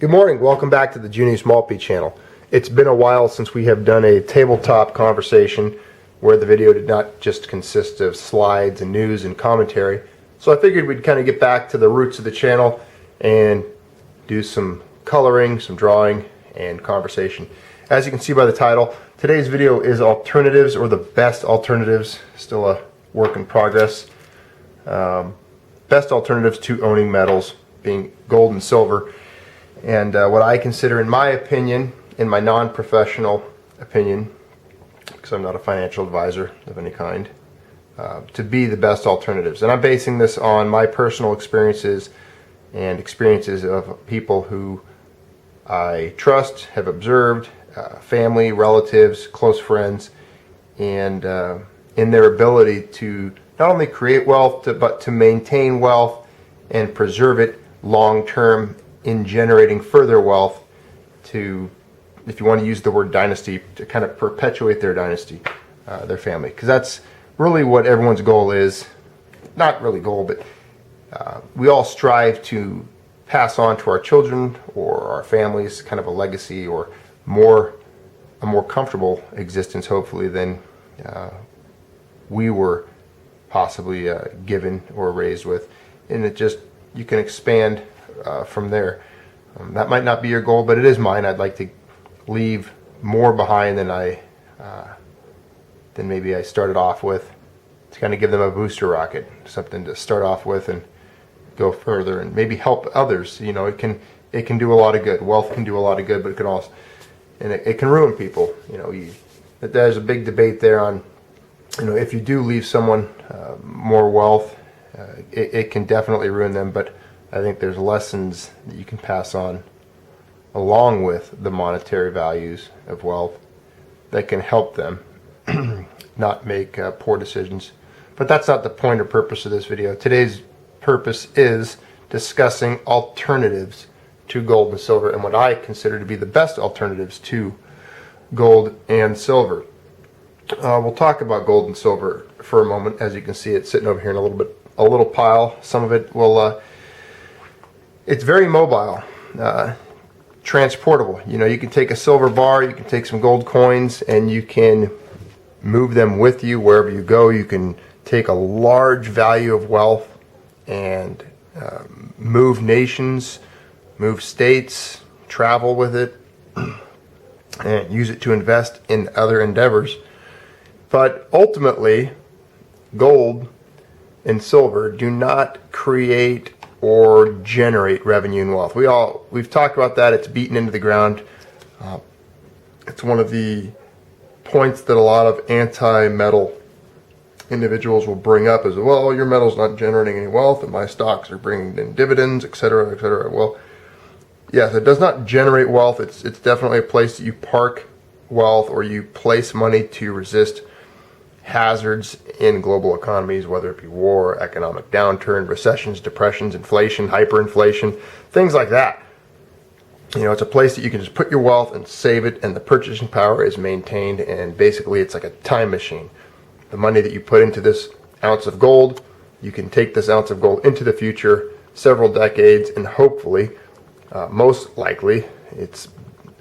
Good morning. Welcome back to the Junius Maltby channel. It's been a while since we have done a tabletop conversation where the video did not just consist of slides and news and commentary. So I figured we'd kind of get back to the roots of the channel and do some coloring, some drawing, and conversation. As you can see by the title, today's video is alternatives, or the best alternatives, still a work in progress. Best alternatives to owning metals, being gold and silver. And what I consider, in my opinion, in my non-professional opinion, because I'm not a financial advisor of any kind, to be the best alternatives. And I'm basing this on my personal experiences and experiences of people who I trust, have observed, family, relatives, close friends, and in their ability to not only create wealth, but to maintain wealth and preserve it long-term in generating further wealth to, if you want to use the word dynasty, to kind of perpetuate their dynasty, their family. Because that's really what everyone's goal is. Not really goal, but we all strive to pass on to our children or our families kind of a legacy, or a more comfortable existence, hopefully, than we were possibly given or raised with. And it just, you can expand from there. That might not be your goal, but it is mine. I'd like to leave more behind than than maybe I started off with, to kind of give them a booster rocket, something to start off with and go further and maybe help others. You know, it can do a lot of good. Wealth can do a lot of good, but it can also, and it can ruin people. You know, there's a big debate there on, you know, if you do leave someone more wealth, it can definitely ruin them. But I think there's lessons that you can pass on along with the monetary values of wealth that can help them not make poor decisions. But that's not the point or purpose of this video. Today's purpose is discussing alternatives to gold and silver, and what I consider to be the best alternatives to gold and silver. We'll talk about gold and silver for a moment. As you can see, it's sitting over here in a little pile. Some of it will it's very mobile, transportable. You know, you can take a silver bar, you can take some gold coins, and you can move them with you wherever you go. You can take a large value of wealth and move nations, move states, travel with it, and use it to invest in other endeavors. But ultimately, gold and silver do not create or generate revenue and wealth. We've talked about that. It's beaten into the ground. It's one of the points that a lot of anti-metal individuals will bring up is, well, your metal's not generating any wealth and my stocks are bringing in dividends, etc., etc. Well, yes, it does not generate wealth. It's definitely a place that you park wealth, or you place money to resist hazards in global economies, whether it be war, economic downturn, recessions, depressions, inflation, hyperinflation, things like that. You know, it's a place that you can just put your wealth and save it, and the purchasing power is maintained, and basically it's like a time machine. The money that you put into this ounce of gold, you can take this ounce of gold into the future, several decades, and hopefully, most likely, it's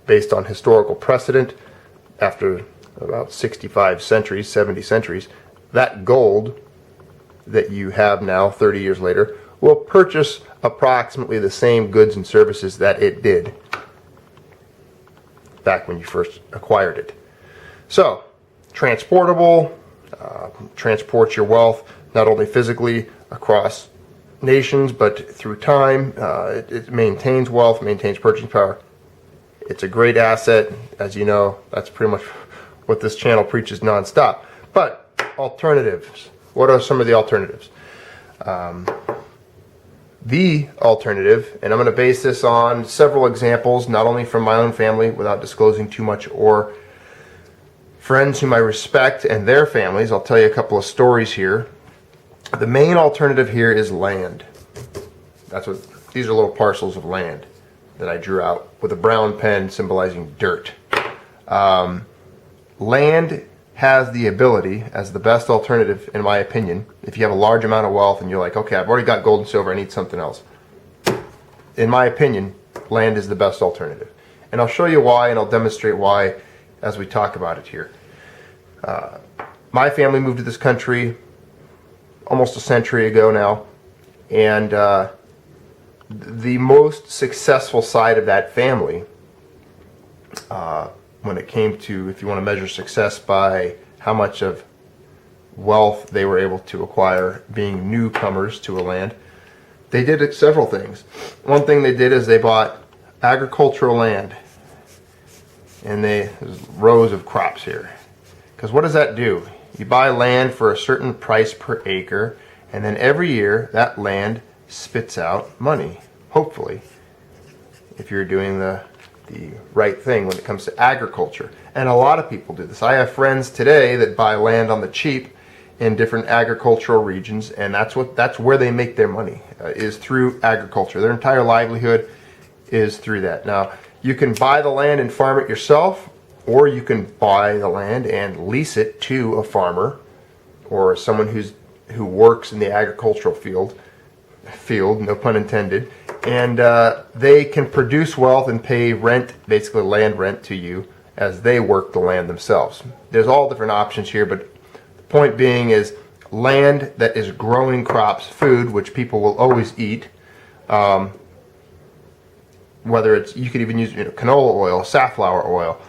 based on historical precedent, after about 65 centuries, 70 centuries, that gold that you have now 30 years later will purchase approximately the same goods and services that it did back when you first acquired it. So, transportable, transports your wealth not only physically across nations, but through time. It maintains wealth, maintains purchasing power. It's a great asset. As you know, that's pretty much what this channel preaches nonstop. But alternatives. What are some of the alternatives? The alternative, and I'm going to base this on several examples, not only from my own family, without disclosing too much, or friends whom I respect and their families. I'll tell you a couple of stories here. The main alternative here is land. These are little parcels of land that I drew out with a brown pen symbolizing dirt. Land has the ability, as the best alternative, in my opinion, if you have a large amount of wealth and you're like, okay, I've already got gold and silver, I need something else. In my opinion, land is the best alternative. And I'll show you why, and I'll demonstrate why as we talk about it here. My family moved to this country almost a century ago now, and the most successful side of that family, when it came to, if you want to measure success by how much of wealth they were able to acquire being newcomers to a land, they did several things. One thing they did is they bought agricultural land, and there's rows of crops here. Because what does that do? You buy land for a certain price per acre, and then every year that land spits out money, hopefully, if you're doing the right thing when it comes to agriculture. And a lot of people do this. I have friends today that buy land on the cheap in different agricultural regions, and that's where they make their money, is through agriculture. Their entire livelihood is through that. Now, you can buy the land and farm it yourself, or you can buy the land and lease it to a farmer or someone who works in the agricultural field, no pun intended, and they can produce wealth and pay rent, basically land rent, to you as they work the land themselves. There's all different options here, but the point being is land that is growing crops, food, which people will always eat, whether it's, you could even use canola oil, safflower oil,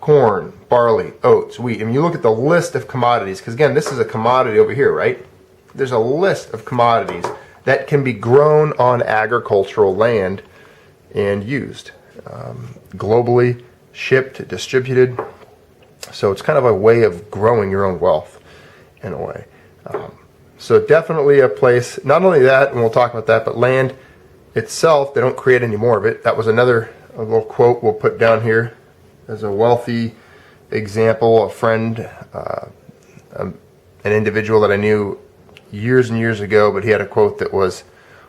corn, barley, oats, wheat. I mean, you look at the list of commodities, because again, this is a commodity over here, right? There's a list of commodities that can be grown on agricultural land and used globally, shipped, distributed. So it's kind of a way of growing your own wealth in a way. So definitely a place, not only that, and we'll talk about that, but land itself, they don't create any more of it. That was a little quote we'll put down here as a wealthy example. A friend, an individual that I knew years and years ago, but he had a quote that was,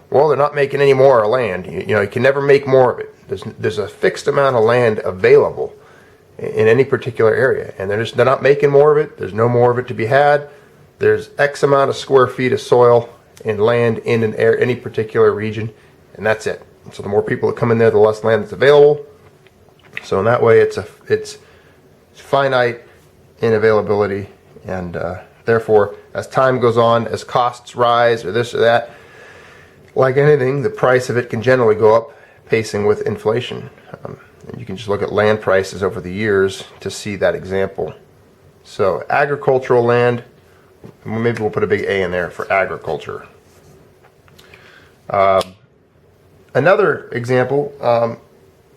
well, they're not making any more land. You can never make more of it. There's a fixed amount of land available in any particular area, and they're not making more of it. There's no more of it to be had. There's X amount of square feet of soil and land in any particular region, and that's it. So the more people that come in there, the less land that's available. So in that way, it's finite in availability, and therefore, as time goes on, as costs rise or this or that, like anything, the price of it can generally go up, pacing with inflation. And you can just look at land prices over the years to see that example. So agricultural land, maybe we'll put a big A in there for agriculture. Another example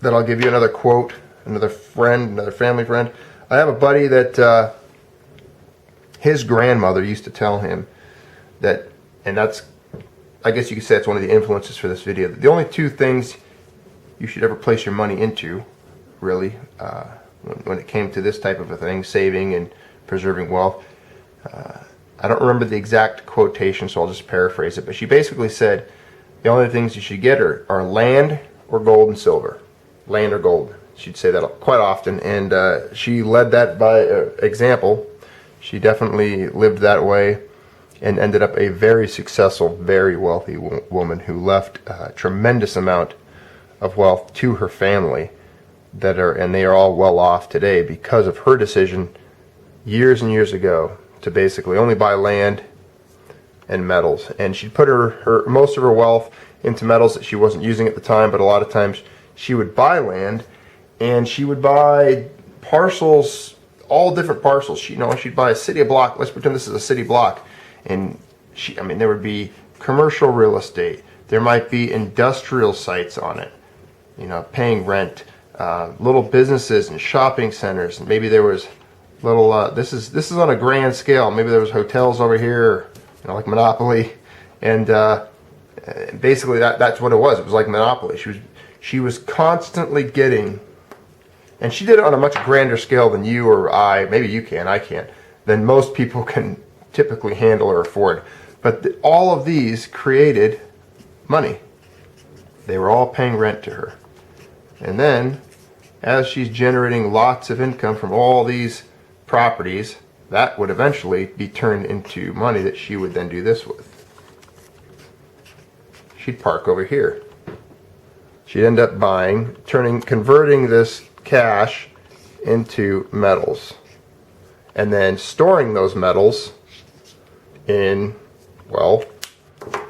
that I'll give you, another quote, another family friend. I have a buddy that his grandmother used to tell him that, and that's, I guess you could say it's one of the influences for this video, the only two things you should ever place your money into, really, when it came to this type of a thing, saving and preserving wealth. I don't remember the exact quotation, so I'll just paraphrase it, but she basically said the only things you should get are land or gold and silver. Land or gold. She'd say that quite often, and she led that by example. She definitely lived that way and ended up a very successful, very wealthy woman who left a tremendous amount of wealth to her family and they are all well off today because of her decision years and years ago to basically only buy land and metals. And she'd put her most of her wealth into metals that she wasn't using at the time, but a lot of times she would buy land and she would buy parcels, all different parcels. She'd buy a city block. Let's pretend this is a city block. And there would be commercial real estate. There might be industrial sites on it, paying rent, little businesses and shopping centers. And maybe there was little, this is on a grand scale. Maybe there was hotels over here, like Monopoly. And basically that's what it was. It was like Monopoly. She was constantly getting, and she did it on a much grander scale than you or I, maybe you can, I can't, than most people can typically handle or afford. But all of these created money. They were all paying rent to her. And then, as she's generating lots of income from all these properties, that would eventually be turned into money that she would then do this with. She'd park over here. she'd end up buying, converting this cash into metals, and then storing those metals in, well,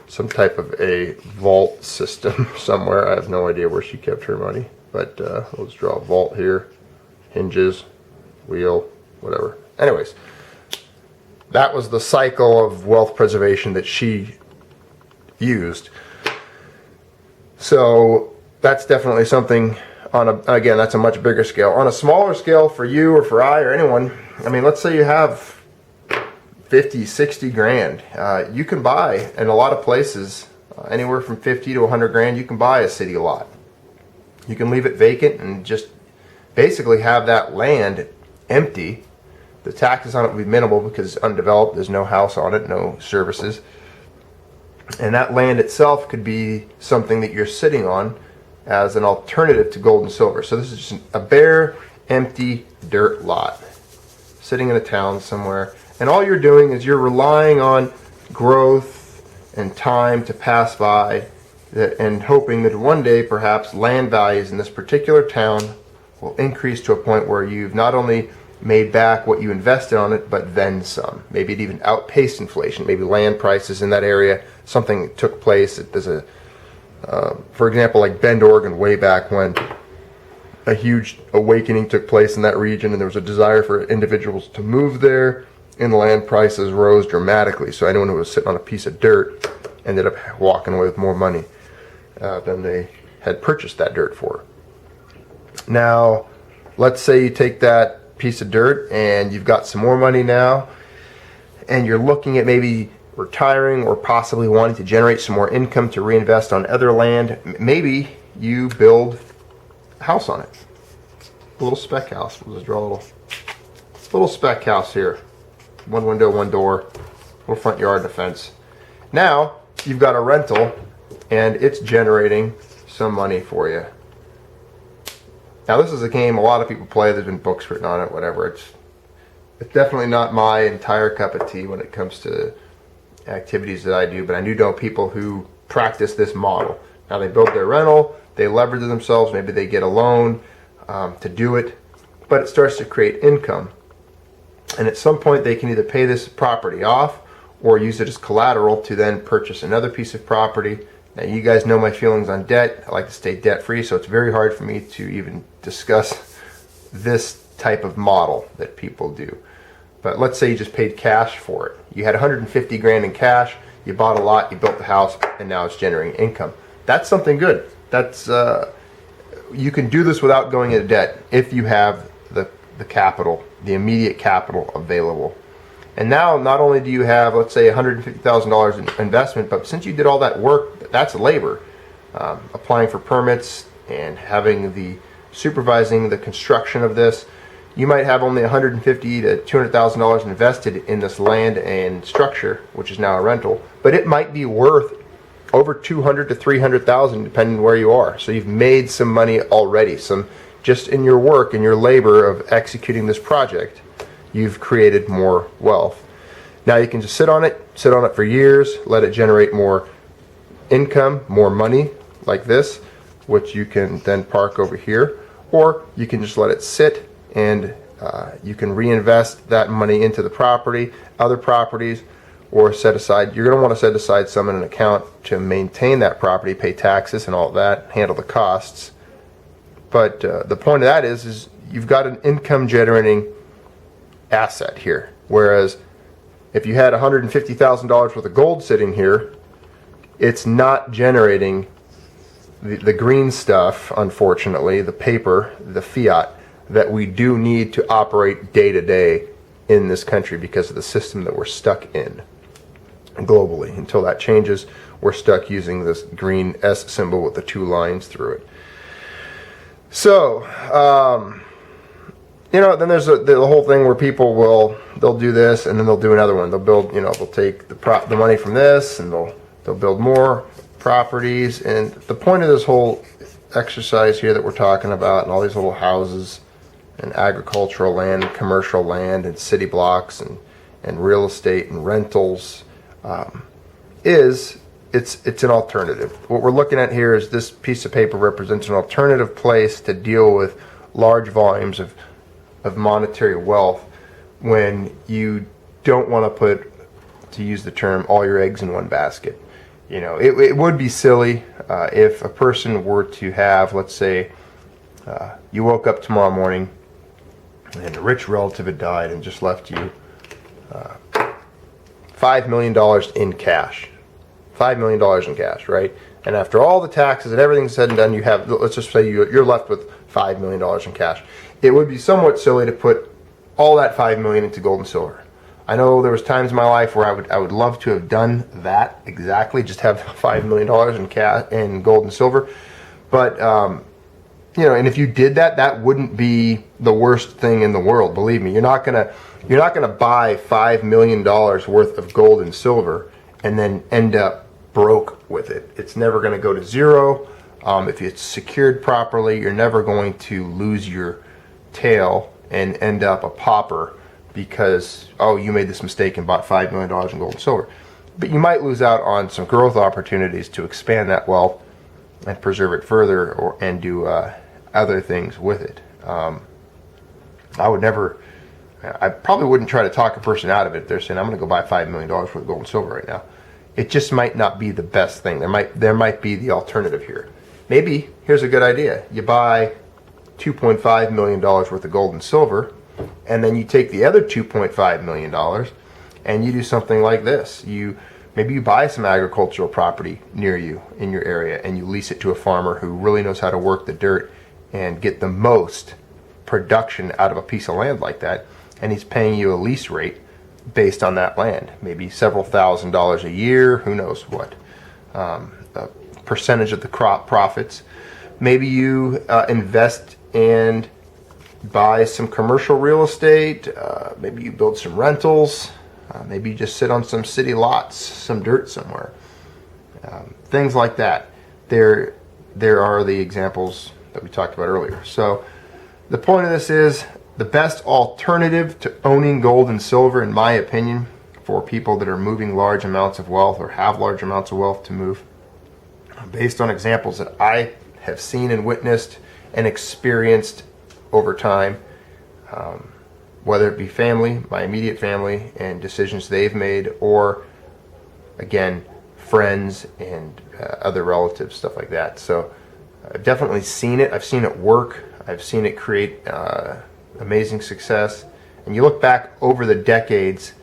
some type of a vault system somewhere. I have no idea where she kept her money, but let's draw a vault here. Hinges, wheel, whatever. Anyways, that was the cycle of wealth preservation that she used. So that's definitely something on a, again, that's a much bigger scale. On a smaller scale for you or for I or anyone, I mean, let's say you have 50, 60 grand. You can buy, in a lot of places, anywhere from 50 to 100 grand, you can buy a city lot. You can leave it vacant and just basically have that land empty. The taxes on it will be minimal because it's undeveloped. There's no house on it, no services. And that land itself could be something that you're sitting on as an alternative to gold and silver. So this is just a bare, empty dirt lot sitting in a town somewhere. And all you're doing is you're relying on growth and time to pass by, and hoping that one day perhaps land values in this particular town will increase to a point where you've not only made back what you invested on it, but then some. Maybe it even outpaced inflation. Maybe land prices in that area, something took place. There's a, for example, like Bend, Oregon, way back when, a huge awakening took place in that region, and there was a desire for individuals to move there, and land prices rose dramatically. So anyone who was sitting on a piece of dirt ended up walking away with more money than they had purchased that dirt for. Now, let's say you take that piece of dirt and you've got some more money now, and you're looking at maybe retiring or possibly wanting to generate some more income to reinvest on other land. Maybe you build a house on it, a little spec house. We'll just draw a little spec house here, one window, one door, little front yard and a fence. Now you've got a rental and it's generating some money for you. Now this is a game a lot of people play. There's been books written on it, whatever. It's definitely not my entire cup of tea when it comes to activities that I do, but I do know people who practice this model. Now they build their rental, they leverage themselves, maybe they get a loan to do it, but it starts to create income. And at some point they can either pay this property off or use it as collateral to then purchase another piece of property. Now you guys know my feelings on debt. I like to stay debt free, so it's very hard for me to even discuss this type of model that people do. But let's say you just paid cash for it. You had 150 grand in cash, you bought a lot, you built the house, and now it's generating income. That's something good. That's you can do this without going into debt if you have the capital, the immediate capital available. And now not only do you have, let's say, $150,000 in investment, but since you did all that work, that's labor. Applying for permits and supervising the construction of this, you might have only $150,000 to $200,000 invested in this land and structure, which is now a rental, but it might be worth over $200,000 to $300,000 depending on where you are. So you've made some money already, just in your work and your labor of executing this project. You've created more wealth. Now you can just sit on it for years, let it generate more income, more money like this, which you can then park over here, or you can just let it sit and you can reinvest that money into the property, other properties, or set aside. You're going to want to set aside some in an account to maintain that property, pay taxes and all that, handle the costs. But the point of that is you've got an income generating asset here. Whereas if you had $150,000 worth of gold sitting here, it's not generating the green stuff, unfortunately, the paper, the fiat, that we do need to operate day to day in this country because of the system that we're stuck in globally. Until that changes, we're stuck using this green S symbol with the two lines through it. So, then there's the whole thing where people they'll do this and then they'll do another one. They'll build, they'll take the money from this and they'll build more properties. And the point of this whole exercise here that we're talking about, and all these little houses and agricultural land, and commercial land, and city blocks, and real estate and rentals, is it's an alternative. What we're looking at here is this piece of paper represents an alternative place to deal with large volumes of monetary wealth when you don't want to put, to use the term, all your eggs in one basket. You know, it would be silly if a person were to have, let's say, you woke up tomorrow morning and a rich relative had died and just left you $5 million in cash. $5 million in cash, right? And after all the taxes and everything's said and done, you have, let's just say you're left with $5 million in cash. It would be somewhat silly to put all that $5 million into gold and silver. I know there was times in my life where I would love to have done that exactly, just have $5 million in cash in gold and silver. But you know, and if you did that, that wouldn't be the worst thing in the world. Believe me, you're not gonna buy $5 million worth of gold and silver and then end up broke with it. It's never going to go to zero. If it's secured properly, you're never going to lose your tail and end up a pauper because, oh, you made this mistake and bought $5 million in gold and silver. But you might lose out on some growth opportunities to expand that wealth and preserve it further, and do other things with it. I probably wouldn't try to talk a person out of it. They're saying, I'm going to go buy $5 million worth of gold and silver right now. It just might not be the best thing. There might be the alternative here. Maybe, here's a good idea. You buy $2.5 million worth of gold and silver, and then you take the other $2.5 million and you do something like this. Maybe you buy some agricultural property near you in your area and you lease it to a farmer who really knows how to work the dirt and get the most production out of a piece of land like that, and he's paying you a lease rate based on that land, maybe several $1,000s a year, who knows what, a percentage of the crop profits. Maybe you invest and buy some commercial real estate, maybe you build some rentals, maybe you just sit on some city lots, some dirt somewhere, things like that. There are the examples that we talked about earlier. So the point of this is, the best alternative to owning gold and silver, in my opinion, for people that are moving large amounts of wealth or have large amounts of wealth to move, based on examples that I have seen and witnessed and experienced over time, whether it be family, my immediate family, and decisions they've made, or again, friends and other relatives, stuff like that. So I've definitely seen it. I've seen it work. I've seen it create amazing success. And you look back over the decades,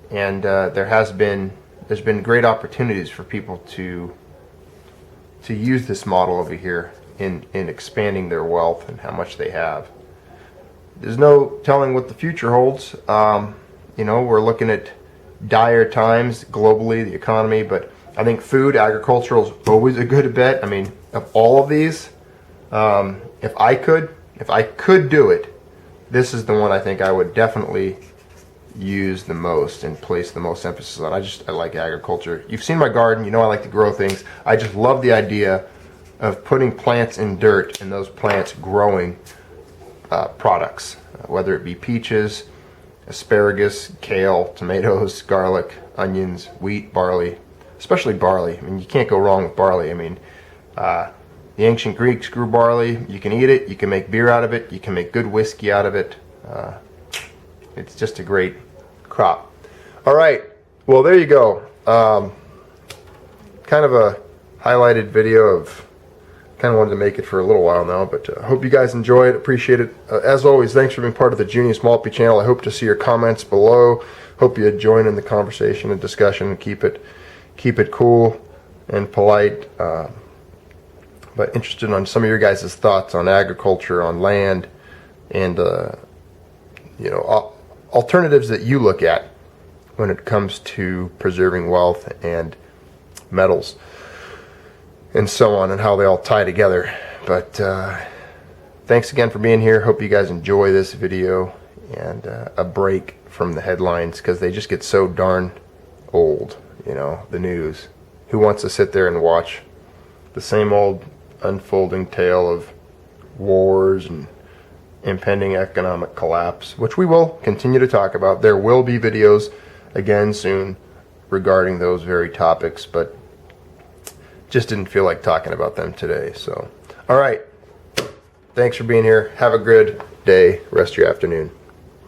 and there's been great opportunities for people to use this model over here in expanding their wealth and how much they have. There's no telling what the future holds. You know, we're looking at dire times globally, the economy, but I think food, agricultural is always a good bet. I mean, of all of these, if I could do it, this is the one I think I would definitely use the most and place the most emphasis on. I like agriculture. You've seen my garden, you know I like to grow things. I just love the idea of putting plants in dirt and those plants growing products, whether it be peaches, asparagus, kale, tomatoes, garlic, onions, wheat, barley, especially barley. I mean, you can't go wrong with barley. I mean, the ancient Greeks grew barley. You can eat it. You can make beer out of it. You can make good whiskey out of it. It's just a great crop. All right. Well, there you go. Kind of a highlighted video of, kind of wanted to make it for a little while now, but I hope you guys enjoy it. Appreciate it. As always, thanks for being part of the Junius Maltby channel. I hope to see your comments below. Hope you join in the conversation and discussion and keep it cool and polite. But interested on some of your guys' thoughts on agriculture, on land, and you know, alternatives that you look at when it comes to preserving wealth and metals and so on, and how they all tie together. But thanks again for being here. Hope you guys enjoy this video and a break from the headlines, because they just get so darn old. You know, the news. Who wants to sit there and watch the same old unfolding tale of wars and impending economic collapse, which we will continue to talk about. There will be videos again soon regarding those very topics, but just didn't feel like talking about them today. So, all right. Thanks for being here. Have a good day, rest of your afternoon.